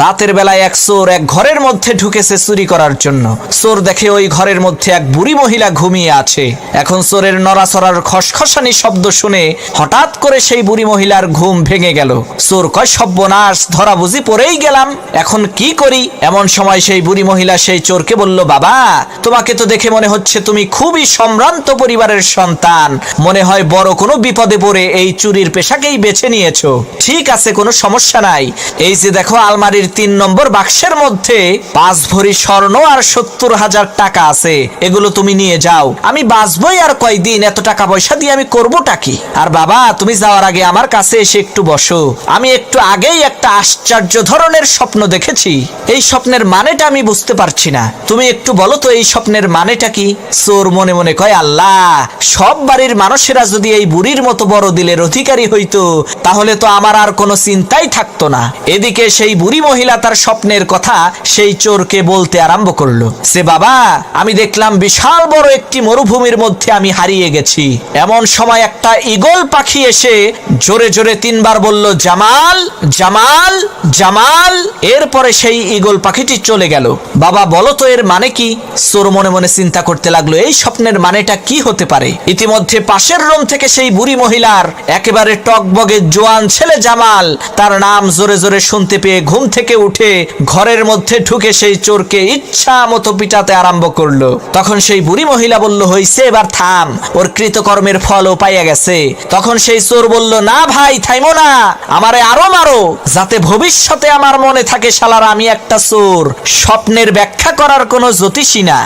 রাতের বেলায় এক চোর এক ঘরের মধ্যে ঢুকেছে চুরি করার জন্য। চোর দেখে ওই ঘরের মধ্যে এক বুড়ি মহিলা ঘুমিয়ে আছে। এখন চোরের নড়াচড়ার খসখসানি শব্দ শুনে হঠাৎ করে সেই বুড়ি মহিলার ঘুম ভেঙে গেল। চোর কয়, সর্বনাশ, ধরা বুঝি পড়েই গেলাম, এখন কি করি? এমন সময় সেই বুড়ি মহিলা সেই চোরকে বলল, বাবা, তোমাকে তো দেখে মনে হচ্ছে তুমি খুবই সম্ভ্রান্ত পরিবারের সন্তান, মনে হয় বড় কোনো বিপদে পড়ে এই চুরির পেশাকেই বেছে নিয়েছো। ঠিক আছে, কোনো সমস্যা নাই। এই যে দেখো, আলমারির 3 নম্বর বাক্সের মধ্যে 5 ভরি স্বর্ণ আর 70,000 টাকা আছে, এগুলো তুমি নিয়ে যাও। আমি বাঁচবই আর কয়দিন, এত টাকা পয়সা দিয়ে আমি করবোটা কি? আর বাবা, তুমি যাওয়ার আগে আমার কাছে এসে একটু বসো। আমি একটু আগেই একটা আশ্চর্য ধরনের স্বপ্ন দেখেছি। এই স্বপ্নের মানেটা আমি বুঝতে পারছি না, তুমি একটু বলো তো এই স্বপ্নের মানেটা কি? চোর মনে মনে কয়, আল্লাহ, সব বাড়ির মানুষেরা যদি এই বুড়ির মতো বড় দিলের অধিকারী হইতো, তাহলে তো আমার আর কোনো চিন্তাই থাকতো না। এদিকে সেই বুড়ি মহিলা তার স্বপ্নের কথা সেই চোরকে বলতে আরম্ভ করলো। সে, বাবা, আমি দেখলাম বিশাল বড় একটি মরুভূমির মধ্যে আমি হারিয়ে গেছি। এমন সময় একটা ঈগল পাখি এসে জোরে জোরে 3 বার বলল, জামাল, জামাল, জামাল। এরপরে সেই ঈগল পাখিটি চলে গেল। বাবা, বলো তো এর মানে কি? চোর মনে মনে চিন্তা করতে লাগলো, এই স্বপ্নের মানেটা কি হতে পারে? ইতিমধ্যে পাশের রুম থেকে সেই বুড়ি মহিলার একেবারে টকবগে জোয়ান ছেলে জামাল তার নাম জোরে জোরে শুনতে পেয়ে ঘুম থেকে উঠে ঘরের মধ্যে ঢুকে সেই চোরকে ইচ্ছা মতো পিটাতে আরম্ভ করলো। তখন সেই বুড়ি মহিলা বলল, হইছে, এবার থাম, ওর কৃতকর্মের ফলও পাইয়া গেছে। তখন সেই চোর বলল, না ভাই, থাইমো না, আমারে আরো মারো, যাতে ভবিষ্যতে আমার মনে থাকে শালার আমি একটা চোর, স্বপ্নের ব্যাখ্যা করার কোনো জ্যোতিষী না।